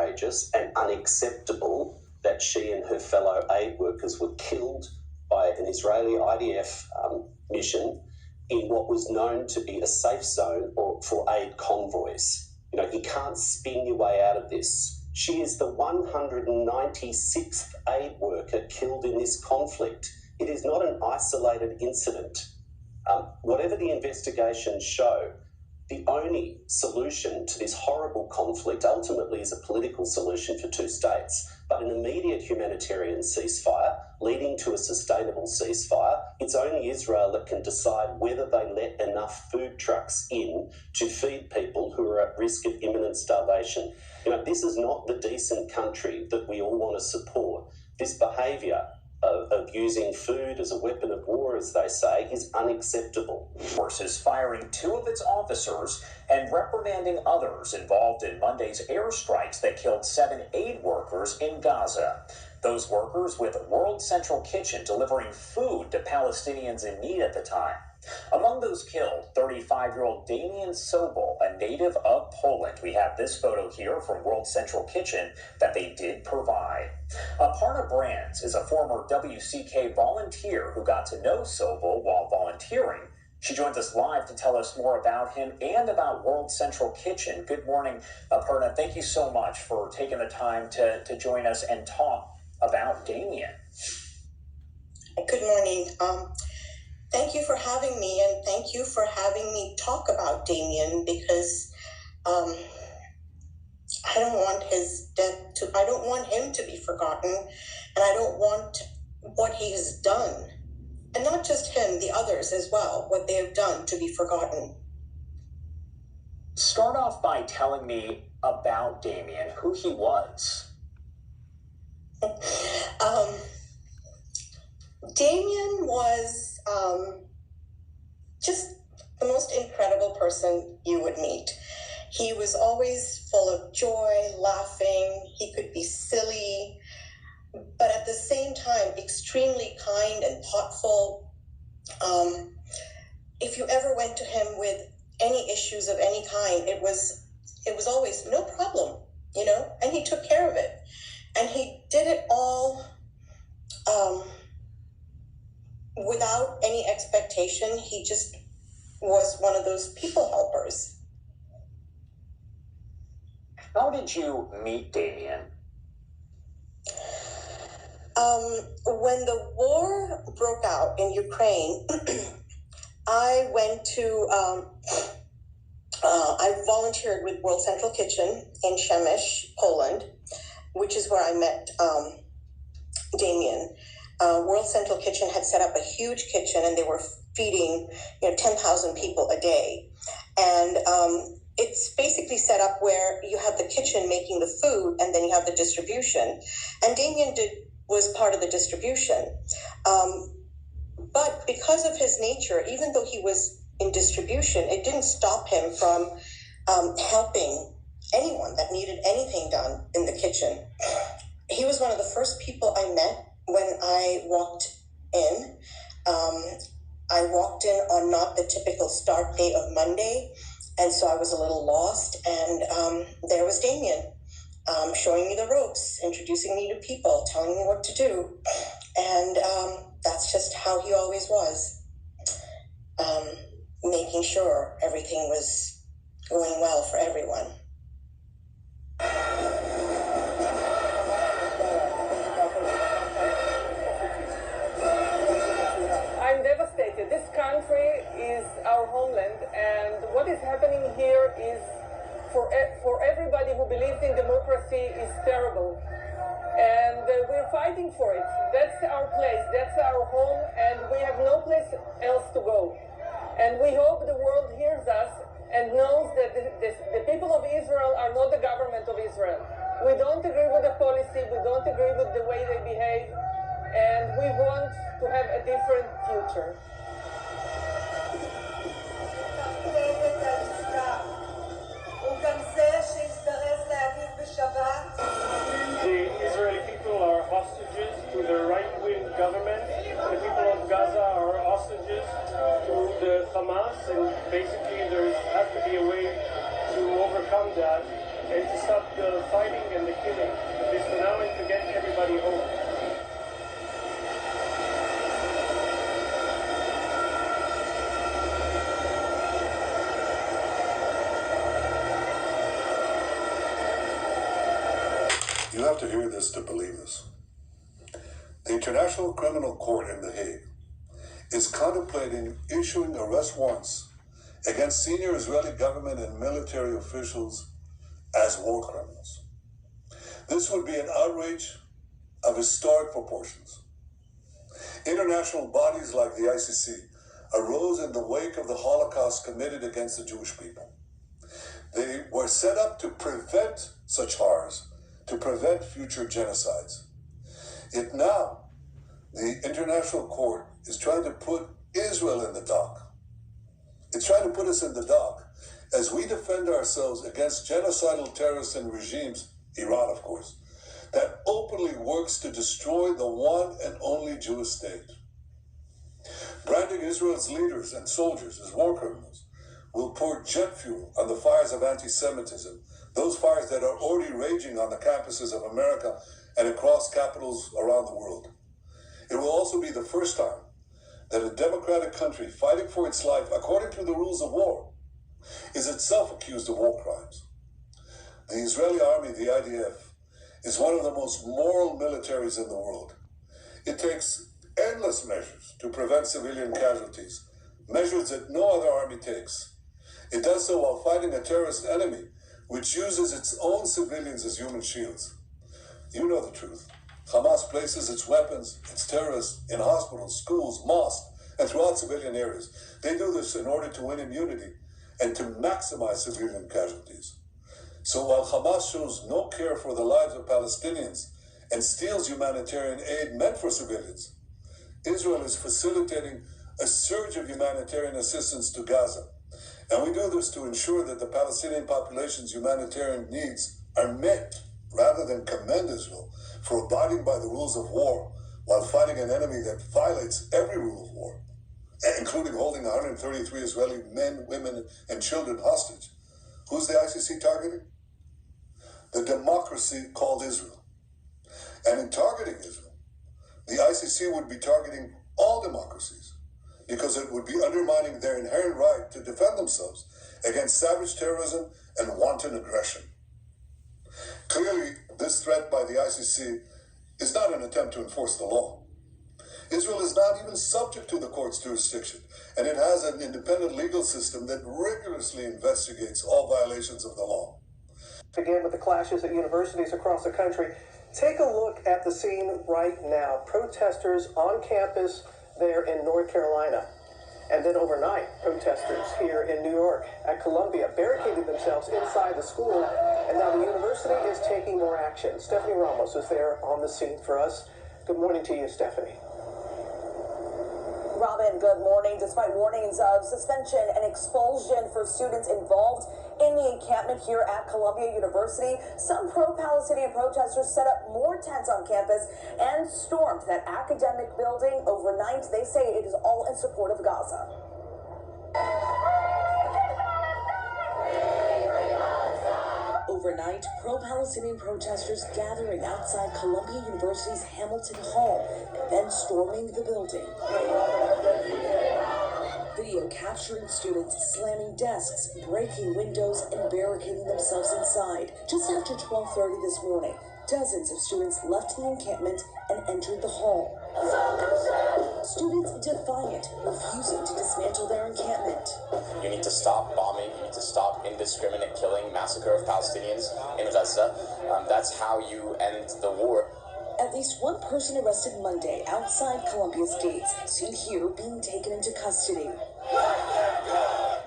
outrageous and unacceptable that she and her fellow aid workers were killed by an Israeli IDF mission in what was known to be a safe zone or for aid convoys. You know, you can't spin your way out of this. She is the 196th aid worker killed in this conflict. It is not an isolated incident. Whatever the investigations show, the only solution to this horrible conflict ultimately is a political solution for two states, but an immediate humanitarian ceasefire leading to a sustainable ceasefire. It's only Israel that can decide whether they let enough food trucks in to feed people who are at risk of imminent starvation. You know, this is not the decent country that we all want to support. This behaviour of using food as a weapon of war, as they say, is unacceptable. Forces firing two of its officers and reprimanding others involved in Monday's airstrikes that killed 7 aid workers in Gaza. Those workers with World Central Kitchen delivering food to Palestinians in need at the time. Among those killed, 35-year-old Damian Sobel, a native of Poland. We have this photo here from World Central Kitchen that they did provide. Aparna Brands is a former WCK volunteer who got to know Sobel while volunteering. She joins us live to tell us more about him and about World Central Kitchen. Good morning, Aparna. Thank you so much for taking the time to join us and talk about Damian. Good morning. Thank you for having me, and thank you for having me talk about Damian, because I don't want his death I don't want him to be forgotten, and I don't want what he has done, and not just him, the others as well, what they have done to be forgotten. Start off by telling me about Damian, who he was. Damian was just the most incredible person you would meet. He was always full of joy, laughing. He could be silly, but at the same time, extremely kind and thoughtful. If you ever went to him with any issues of any kind, it was always no problem, you know, and he took care of it. And he did it all without any expectation. He just was one of those people helpers. How did you meet Damian? When the war broke out in Ukraine, I went to, I volunteered with World Central Kitchen in Przemyśl, Poland, which is where I met Damian. World Central Kitchen had set up a huge kitchen, and they were feeding 10,000 people a day. And it's basically set up where you have the kitchen making the food, and then you have the distribution. And Damian was part of the distribution. But because of his nature, even though he was in distribution, it didn't stop him from helping anyone that needed anything done in the kitchen. He was one of the first people I met when I walked in. I walked in on not the typical start day of Monday, and so I was a little lost, and there was Damian showing me the ropes, introducing me to people, telling me what to do, and that's just how he always was, making sure everything was going well for everyone. I'm devastated. This country is our homeland, and what is happening here is for everybody who believes in democracy is terrible. And we're fighting for it. That's our place, that's our home, and we have no place else to go. And we hope the world hears us and knows that the people of Israel are not the government of Israel. We don't agree with the policy, we don't agree with the way they behave, and we want to have a different future. The Israeli people are hostages to the right-wing government. The people of Gaza are hostages to the Hamas, and basically there has to be a way to overcome that and to stop the fighting and the You have to hear this to believe this. The International Criminal Court in The Hague is contemplating issuing arrest warrants against senior Israeli government and military officials as war criminals. This would be an outrage of historic proportions. International bodies like the ICC arose in the wake of the Holocaust committed against the Jewish people. They were set up to prevent such horrors, to prevent future genocides. Yet now, the International Court is trying to put Israel in the dock. It's trying to put us in the dock as we defend ourselves against genocidal terrorists and regimes, Iran of course, that openly works to destroy the one and only Jewish state. Branding Israel's leaders and soldiers as war criminals will pour jet fuel on the fires of anti-Semitism, those fires that are already raging on the campuses of America and across capitals around the world. It will also be the first time that a democratic country fighting for its life according to the rules of war is itself accused of war crimes. The Israeli army, the IDF, is one of the most moral militaries in the world. It takes endless measures to prevent civilian casualties, measures that no other army takes. It does so while fighting a terrorist enemy which uses its own civilians as human shields. You know the truth. Hamas places its weapons, its terrorists, in hospitals, schools, mosques, and throughout civilian areas. They do this in order to win immunity and to maximize civilian casualties. So while Hamas shows no care for the lives of Palestinians and steals humanitarian aid meant for civilians, Israel is facilitating a surge of humanitarian assistance to Gaza. And we do this to ensure that the Palestinian population's humanitarian needs are met, rather than commend Israel for abiding by the rules of war while fighting an enemy that violates every rule of war, including holding 133 Israeli men, women, and children hostage. Who's the ICC targeting? The democracy called Israel. And in targeting Israel, the ICC would be targeting all democracies because it would be undermining their inherent right to defend themselves against savage terrorism and wanton aggression. Clearly, this threat by the ICC is not an attempt to enforce the law. Israel is not even subject to the court's jurisdiction, and it has an independent legal system that rigorously investigates all violations of the law. Begin with the clashes at universities across the country. Take a look at the scene right now. Protesters on campus there in North Carolina. And then overnight, protesters here in New York at Columbia barricaded themselves inside the school, and now the university is taking more action. Stephanie Ramos is there on the scene for us. Good morning to you, Stephanie. Robin, good morning. Despite warnings of suspension and expulsion for students involved in the encampment here at Columbia University, some pro-Palestinian protesters set up more tents on campus and stormed that academic building overnight. They say it is all in support of Gaza. Overnight, pro-Palestinian protesters gathering outside Columbia University's Hamilton Hall and then storming the building. Video capturing students slamming desks, breaking windows, and barricading themselves inside. Just after 12:30 this morning, dozens of students left the encampment and entered the hall. Students defiant, refusing to dismantle their encampment. You need to stop bombing. You need to stop indiscriminate killing, massacre of Palestinians in Gaza. That's how you end the war. At least one person arrested Monday outside Columbia's gates, seen here being taken into custody.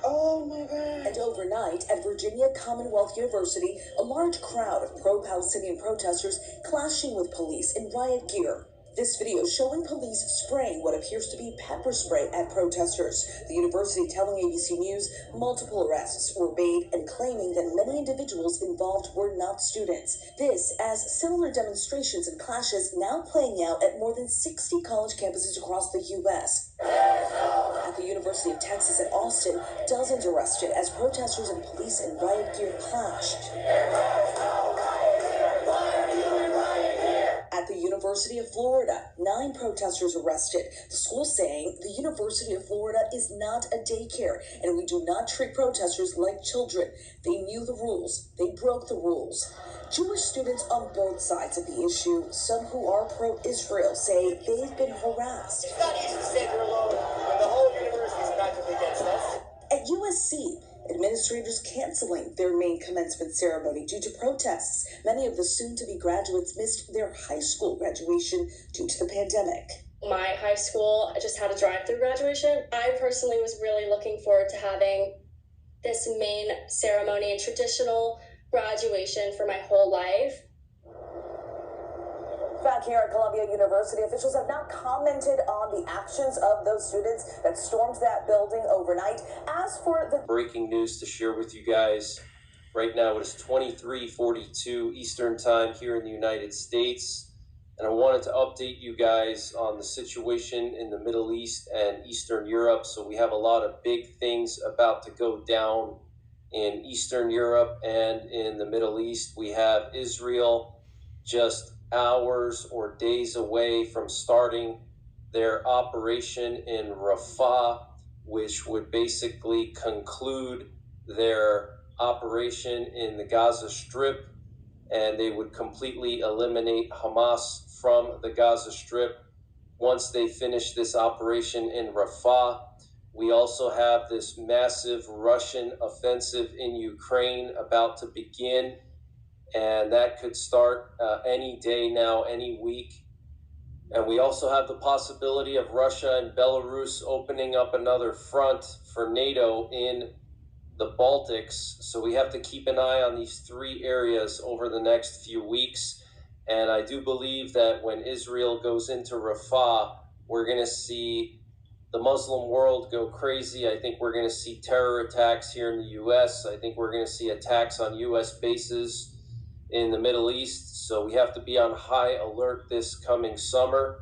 Oh my God. And overnight at Virginia Commonwealth University, a large crowd of pro-Palestinian protesters clashing with police in riot gear. This video showing police spraying what appears to be pepper spray at protesters. The university telling ABC News multiple arrests were made and claiming that many individuals involved were not students. This as similar demonstrations and clashes now playing out at more than 60 college campuses across the U.S. At the University of Texas at Austin, dozens arrested as protesters and police in riot gear clashed. At the University University of Florida. 9 protesters arrested. The school saying the University of Florida is not a daycare and we do not treat protesters like children. They knew the rules. They broke the rules. Jewish students on both sides of the issue, some who are pro-Israel, say they've been harassed. It's not easy to say they're alone when the whole university is practically against us. At USC, administrators canceling their main commencement ceremony due to protests. Many of the soon-to-be graduates missed their high school graduation due to the pandemic. My high school just had a drive-through graduation. I personally was really looking forward to having this main ceremony and traditional graduation for my whole life. Back here at Columbia University, officials have not commented on the actions of those students that stormed that building overnight. As for the breaking news to share with you guys, right now it is 23:42 Eastern Time here in the United States, and I wanted to update you guys on the situation in the Middle East and Eastern Europe. So we have a lot of big things about to go down in Eastern Europe and in the Middle East. We have Israel just hours or days away from starting their operation in Rafah, which would basically conclude their operation in the Gaza Strip, and they would completely eliminate Hamas from the Gaza Strip once they finish this operation in Rafah. We also have this massive Russian offensive in Ukraine about to begin, and that could start any day now, any week. And we also have the possibility of Russia and Belarus opening up another front for NATO in the Baltics. So we have to keep an eye on these 3 areas over the next few weeks. And I do believe that when Israel goes into Rafah, we're going to see the Muslim world go crazy. I think we're going to see terror attacks here in the U.S. I think we're going to see attacks on U.S. bases in the Middle East. So we have to be on high alert this coming summer.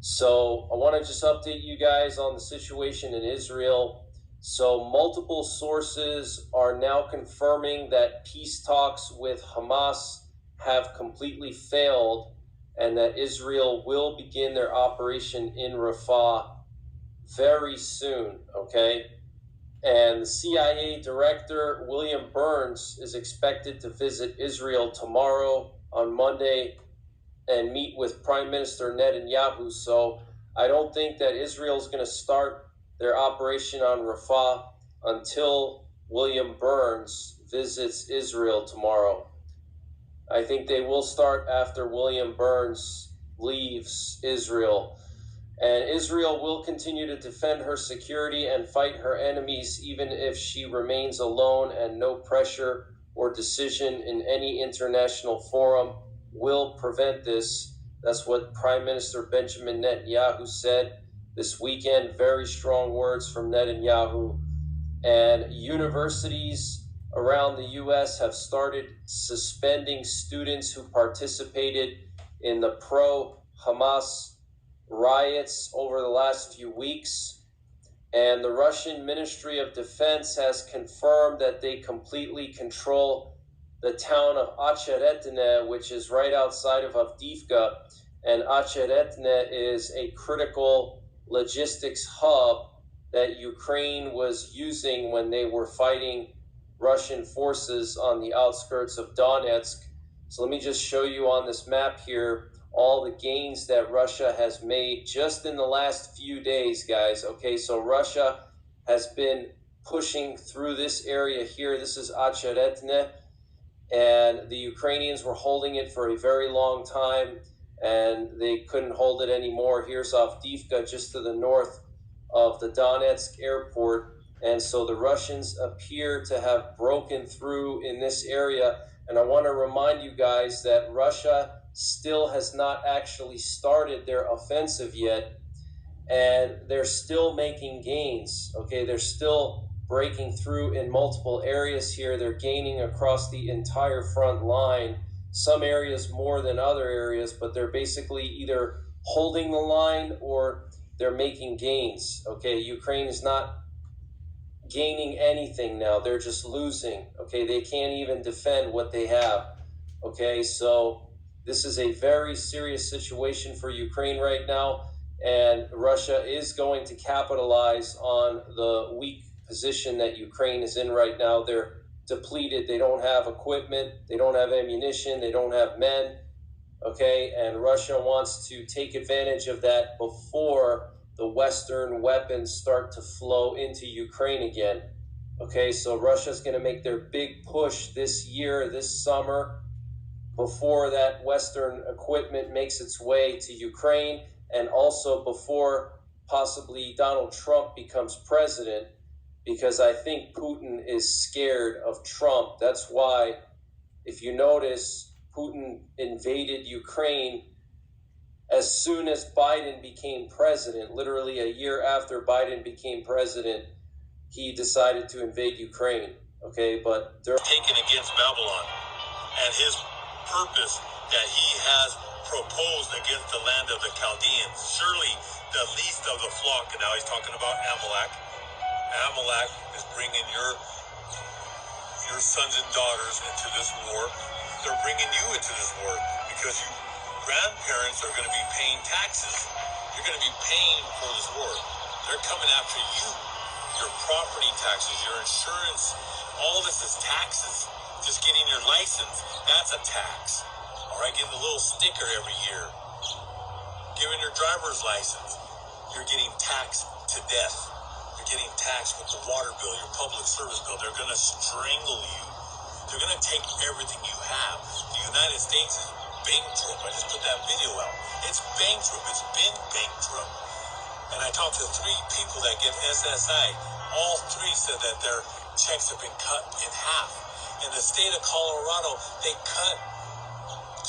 So I want to just update you guys on the situation in Israel. So multiple sources are now confirming that peace talks with Hamas have completely failed and that Israel will begin their operation in Rafah very soon, okay? And the CIA director, William Burns, is expected to visit Israel tomorrow on Monday and meet with Prime Minister Netanyahu. So I don't think that Israel is going to start their operation on Rafah until William Burns visits Israel tomorrow. I think they will start after William Burns leaves Israel. And Israel will continue to defend her security and fight her enemies, even if she remains alone, and no pressure or decision in any international forum will prevent this. That's what Prime Minister Benjamin Netanyahu said this weekend. Very strong words from Netanyahu. And universities around the U.S. have started suspending students who participated in the pro-Hamas riots over the last few weeks. And the Russian Ministry of Defense has confirmed that they completely control the town of Acheretne, which is right outside of Avdiivka. And Acheretne is a critical logistics hub that Ukraine was using when they were fighting Russian forces on the outskirts of Donetsk. So let me just show you on this map here all the gains that Russia has made just in the last few days, guys. Okay, so Russia has been pushing through this area here. This is Acheretne, and the Ukrainians were holding it for a very long time, and they couldn't hold it anymore. Here's Avdiivka, just to the north of the Donetsk airport. And so the Russians appear to have broken through in this area. And I want to remind you guys that Russia still has not actually started their offensive yet, and they're still making gains. Okay, they're still breaking through in multiple areas here. They're gaining across the entire front line, some areas more than other areas, but they're basically either holding the line or they're making gains. Okay, Ukraine is not gaining anything now. They're just losing. Okay, they can't even defend what they have. Okay, so This is a very serious situation for Ukraine right now, and Russia is going to capitalize on the weak position that Ukraine is in right now. They're depleted. They don't have equipment. They don't have ammunition. They don't have men. Okay, and Russia wants to take advantage of that before the Western weapons start to flow into Ukraine again. Okay, so Russia's going to make their big push this year, this summer, before that Western equipment makes its way to Ukraine, and also before possibly Donald Trump becomes president, because I think Putin is scared of Trump. That's why, if you notice, Putin invaded Ukraine as soon as Biden became president. Literally a year after Biden became president, he decided to invade Ukraine. Okay, but they're taken against Babylon, and his purpose that he has proposed against the land of the Chaldeans. Surely the least of the flock, and now he's talking about Amalek. Amalek is bringing your sons and daughters into this war. They're bringing you into this war because you grandparents are going to be paying taxes. You're going to be paying for this war. They're coming after you. Your property taxes, your insurance, all this is taxes. Just getting your license, that's a tax. All right, getting a little sticker every year. Giving your driver's license, you're getting taxed to death. You're getting taxed with the water bill, your public service bill. They're going to strangle you. They're going to take everything you have. The United States is bankrupt. I just put that video out. It's bankrupt. It's been bankrupt. And I talked to 3 people that get SSI. All 3 said that their checks have been cut in half. In the state of Colorado, they cut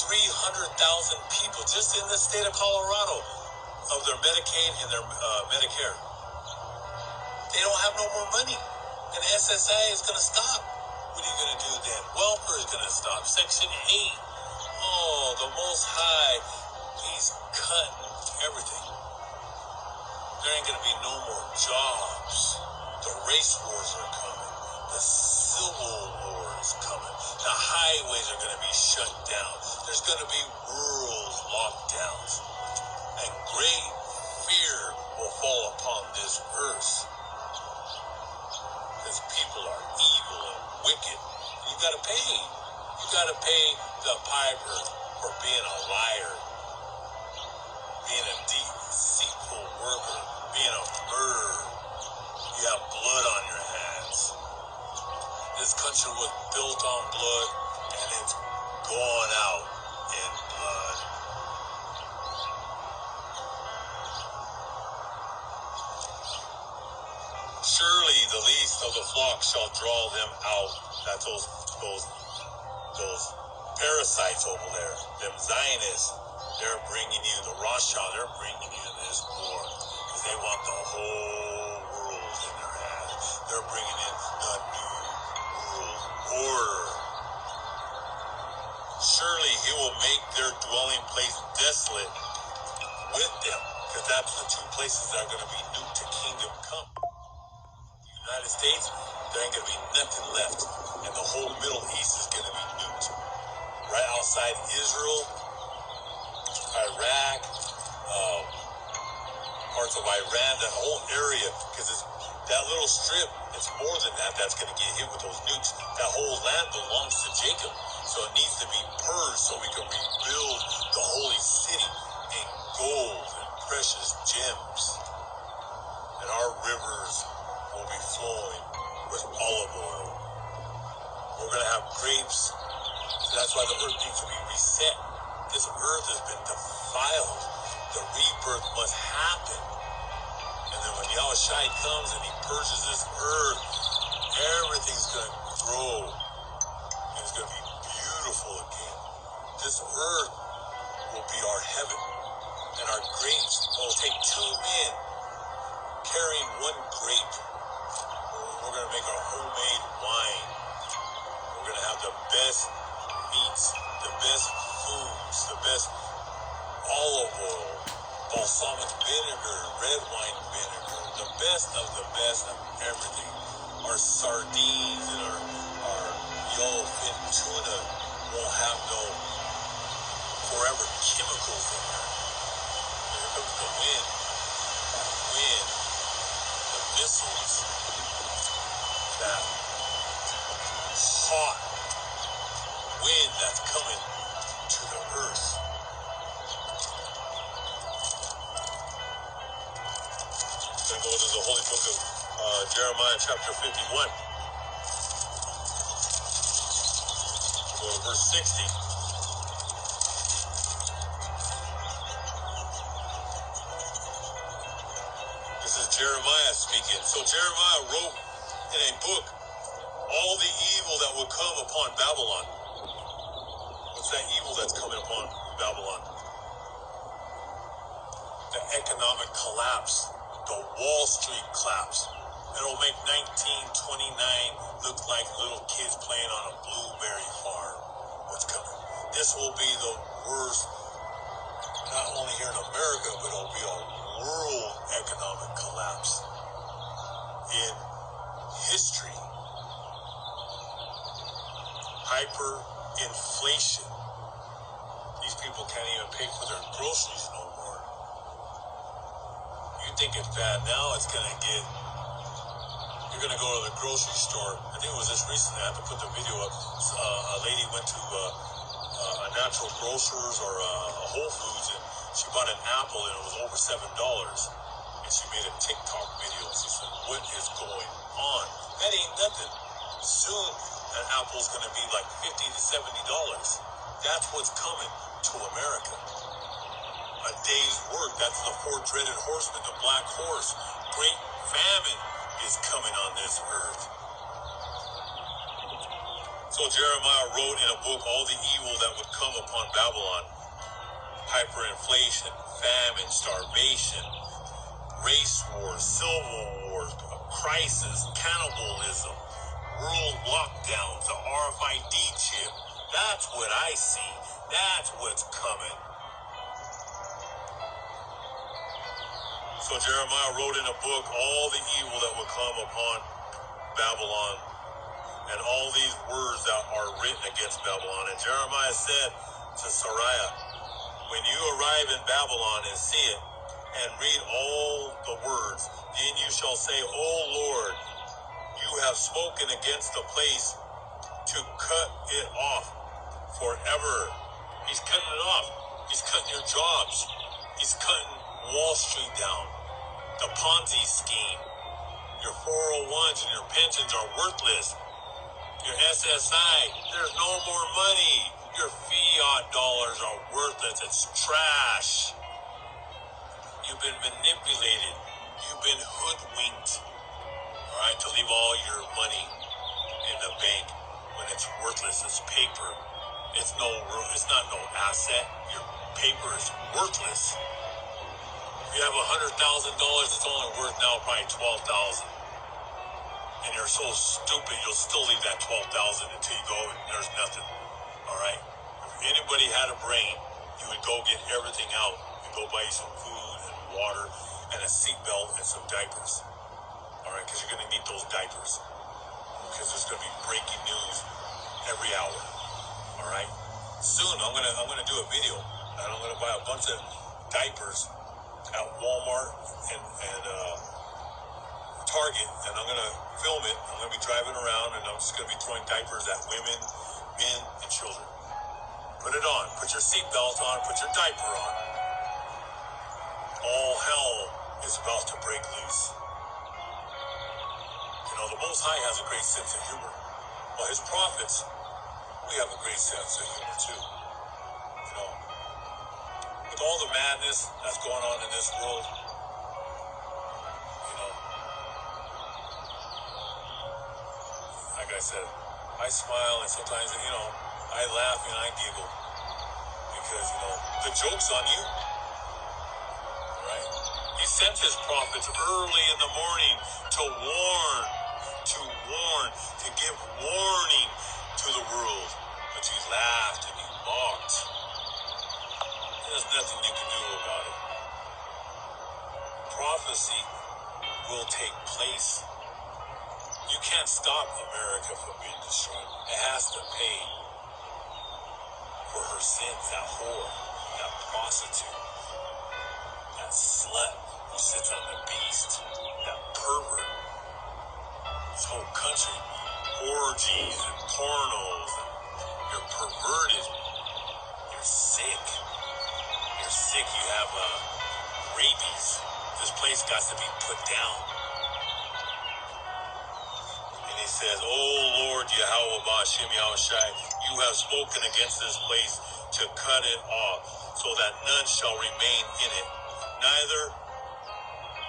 300,000 people just in the state of Colorado of their Medicaid and their Medicare. They don't have no more money. And SSI is going to stop. What are you going to do then? Welfare is going to stop. Section 8. Oh, the Most High, he's cut everything. There ain't going to be no more jobs. The race wars are coming. The civil war is coming. The highways are going to be shut down. There's going to be world lockdowns. And great fear will fall upon this earth. Because people are evil and wicked. You got to pay. You got to pay the piper for being a liar, being a deceitful worker, being a murderer. You have blood on your hands. This country was built on blood, and it's going out in blood. Surely the least of the flock shall draw them out. That's those parasites over there, them Zionists. They're bringing you, the Rasha, they're bringing you this war because they want the whole world in their hands. They're bringing in the new world order. Surely he will make their dwelling place desolate with them, because that's the 2 places that are going to be nuked to kingdom come. The United States, there ain't going to be nothing left, and the whole Middle East is going to be nuked. Right outside Israel, Iraq, parts of Iran, that whole area, because that little strip, it's more than that that's going to get hit with those nukes. That whole land belongs to Jacob, so it needs to be purged so we can rebuild the holy city in gold and precious gems. And our rivers will be flowing with olive oil. We're going to have grapes. So that's why the earth needs to be reset. This earth has been defiled. The rebirth must happen. And then when Yahushai comes and he purges this earth, everything's going to grow. And it's going to be beautiful again. This earth will be our heaven. And our grapes will take 2 men carrying 1 grape. We're going to make our homemade wine. We're going to have the best meats, the best foods, the best olive oil, balsamic vinegar, red wine vinegar, the best of everything. Our sardines and our yellowfin tuna won't have no remember, chemicals in there. Here comes the wind. That wind, the missiles, that hot wind that's coming to the earth. I'm going to go to the holy book of Jeremiah chapter 51. Go to verse 60. This is Jeremiah speaking. So Jeremiah wrote in a book all the evil that would come upon Babylon. What's that evil that's coming upon Babylon? The economic collapse, the Wall Street collapse. It'll make 1929 look like little kids playing on a blueberry farm. What's coming? This will be the worst, not only here in America, but it'll be a world economic collapse in history. Hyperinflation. These people can't even pay for their groceries no more. You think it's bad now, it's going to get... You're going to go to the grocery store. I think it was just recently, I have to put the video up. A lady went to a natural grocers or a Whole Foods, and she bought an apple, and it was over $7. And she made a TikTok video. She said, what is going on? That ain't nothing. Soon, an apple's going to be like $50 to $70. That's what's coming to America. A day's work. That's the four dreaded horsemen, the black horse. Great famine is coming on this earth. So Jeremiah wrote in a book all the evil that would come upon Babylon. Hyperinflation, famine, starvation, race wars, civil wars, crisis, cannibalism, world lockdowns, the RFID chip. That's what I see. That's what's coming. So Jeremiah wrote in a book all the evil that would come upon Babylon and all these words that are written against Babylon. And Jeremiah said to Sariah, when you arrive in Babylon and see it and read all the words, then you shall say, O Lord, you have spoken against the place to cut it off forever. He's cutting it off. He's cutting your jobs. He's cutting Wall Street down. The Ponzi scheme. Your 401s and your pensions are worthless. Your SSI, there's no more money. Your fiat dollars are worthless. It's trash. You've been manipulated. You've been hoodwinked. All right, to leave all your money in the bank when it's worthless. It's paper. It's not no asset. Your paper is worthless. If you have $100,000, it's only worth now probably $12,000. And you're so stupid, you'll still leave that $12,000 until you go and there's nothing. All right? If anybody had a brain, you would go get everything out and go buy you some food and water and a seatbelt and some diapers. All right? Because you're going to need those diapers. Because there's going to be breaking news every hour. All right? Soon, I'm gonna do a video, and I'm gonna buy a bunch of diapers at Walmart and Target, and I'm gonna film it. I'm gonna be driving around, and I'm just gonna be throwing diapers at women, men, and children. Put it on. Put your seatbelt on. Put your diaper on. All hell is about to break loose. You know, the Most High has a great sense of humor. Well, his prophets, we have a great sense of humor too. You know, with all the madness that's going on in this world, you know, like I said, I smile and sometimes, you know, I laugh and I giggle because, you know, the joke's on you, right? He sent his prophets early in the morning to give warning to the world. But you laughed and you mocked. There's nothing you can do about it. Prophecy will take place. You can't stop America from being destroyed. It has to pay for her sins, that whore. that prostitute, that slut who sits on the beast, that pervert. This whole country, orgies and pornos, and you're perverted. You're sick. You're sick. You have rabies. This place got to be put down. And he says, "Oh Lord, Yahweh Ba'Shem Yahushai, you have spoken against this place to cut it off, so that none shall remain in it, neither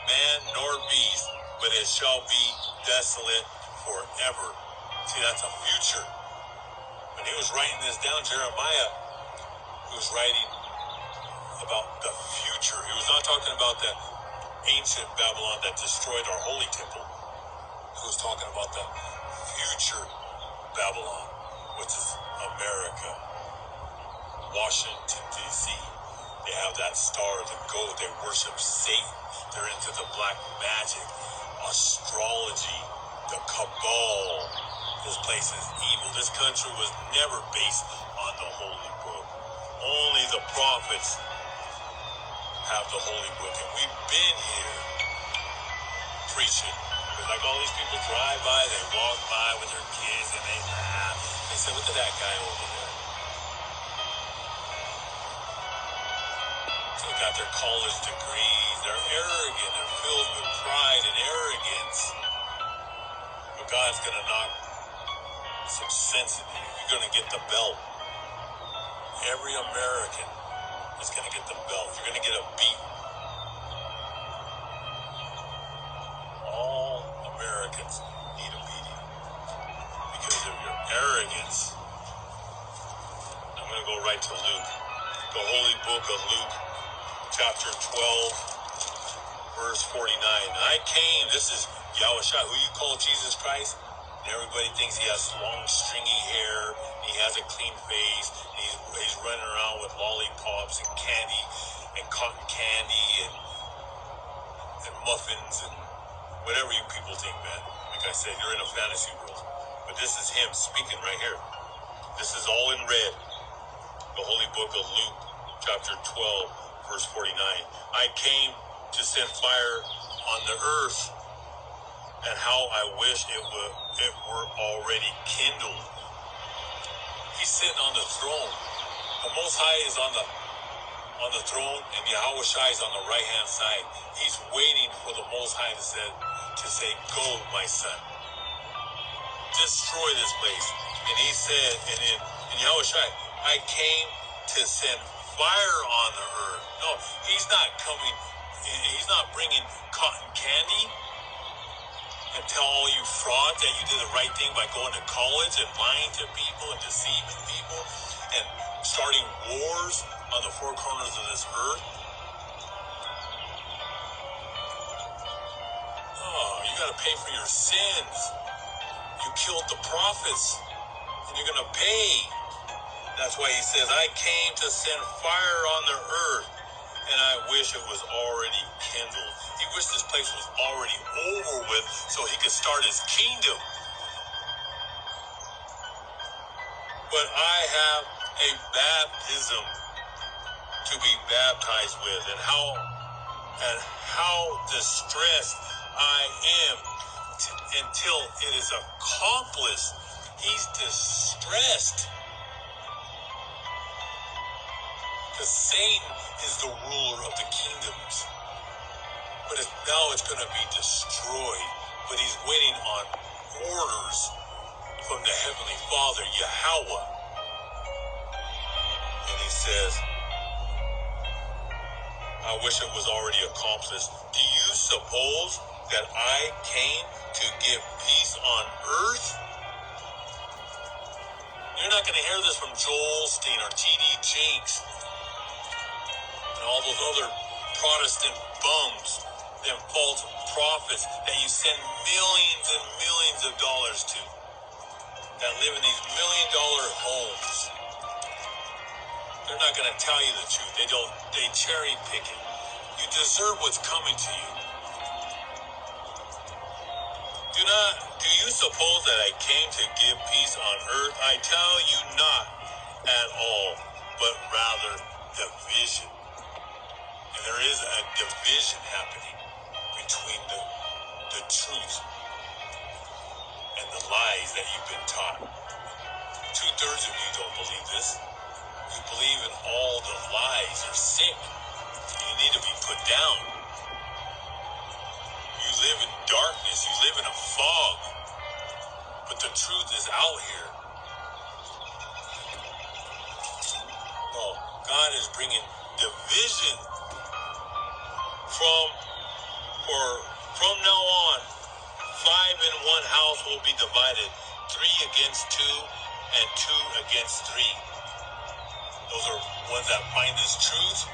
man nor beast, but it shall be desolate forever." See, that's a future. When he was writing this down, Jeremiah, he was writing about the future. He was not talking about the ancient Babylon that destroyed our holy temple. He was talking about the future Babylon, which is America, Washington, D.C. They have that star, the gold. They worship Satan. They're into the black magic, astrology, the cabal. This place is evil. This country was never based on the holy book. Only the prophets have the holy book. And we've been here preaching. Like all these people drive by, they walk by with their kids and they laugh. They say, "Look at that guy over there." They got their college degrees. They're arrogant. They're filled with pride and arrogance. But God's going to knock some sense in you. You're going to get the belt. Every American is going to get the belt. You're going to get a beat. All Americans need a beating because of your arrogance. I'm going to go right to Luke, the holy book of Luke, chapter 12, verse 49. I came, this is Yahushua, who you call Jesus Christ. And everybody thinks he has long, stringy hair, and he has a clean face, and he's running around with lollipops and candy, and cotton candy, and muffins, and whatever you people think, man. Like I said, you're in a fantasy world. But this is him speaking right here. This is all in red. The holy book of Luke, chapter 12, verse 49. I came to send fire on the earth, and how I wish it were already kindled. He's sitting on the throne. The Most High is on the throne, and Yahweh Shai is on the right-hand side. He's waiting for the Most High to say, "Go, my son. Destroy this place." And he said, and in Yahweh Shai, I came to send fire on the earth. No, he's not coming. He's not bringing cotton candy and tell all you frauds that you did the right thing by going to college and lying to people and deceiving people and starting wars on the four corners of this earth. Oh, you got to pay for your sins. You killed the prophets, and you're going to pay. That's why he says, I came to send fire on the earth, and I wish it was already kindled. He wished this place was already over with so he could start his kingdom. But I have a baptism to be baptized with, and how distressed I am until it is accomplished. He's distressed. Because Satan is the ruler of the kingdoms. But now it's going to be destroyed. But he's waiting on orders from the Heavenly Father, Yahweh. And he says, I wish it was already accomplished. Do you suppose that I came to give peace on earth? You're not going to hear this from Joel Osteen or T.D. Jakes and all those other Protestant bums, them false prophets that you send millions and millions of dollars to, that live in these $1 million homes. They're not going to tell you the truth. They cherry pick it. You deserve what's coming to you. Do you suppose that I came to give peace on earth? I tell you not at all, but rather division. And there is a division happening between the truth and the lies that you've been taught. 2/3 of you don't believe this. You believe in all the lies. You're sick. You need to be put down. You live in darkness. You live in a fog. But the truth is out here. No, God is bringing division from now on. 5 in one house will be divided. 3 against 2 and 2 against 3. Those are ones that find this truth,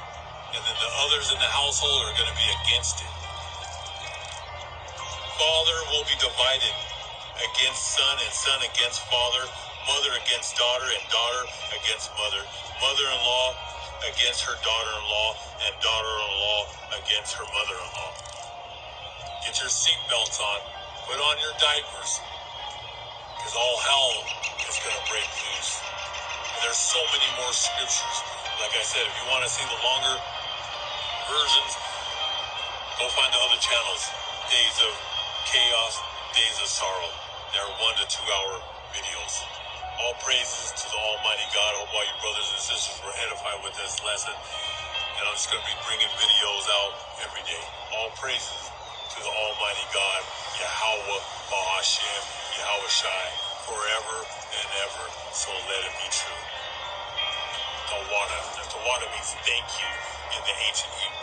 and then the others in the household are going to be against it. Father will be divided against son and son against father, mother against daughter and daughter against mother, mother-in-law against her daughter-in-law, and daughter-in-law against her mother-in-law. Get your seatbelts on, put on your diapers, because all hell is going to break loose. And there's so many more scriptures. Like I said, if you want to see the longer versions, go find the other channels. Days of Chaos, Days of Sorrow. They're 1 to 2 hour videos. All praises to the Almighty God. I hope all you brothers and sisters were edified with this lesson. And I'm just going to be bringing videos out every day. All praises to the Almighty God, Yahweh, Bahashem, Yahweh Shai, forever and ever. So let it be true. Tawada. Tawada means thank you in the ancient Hebrew.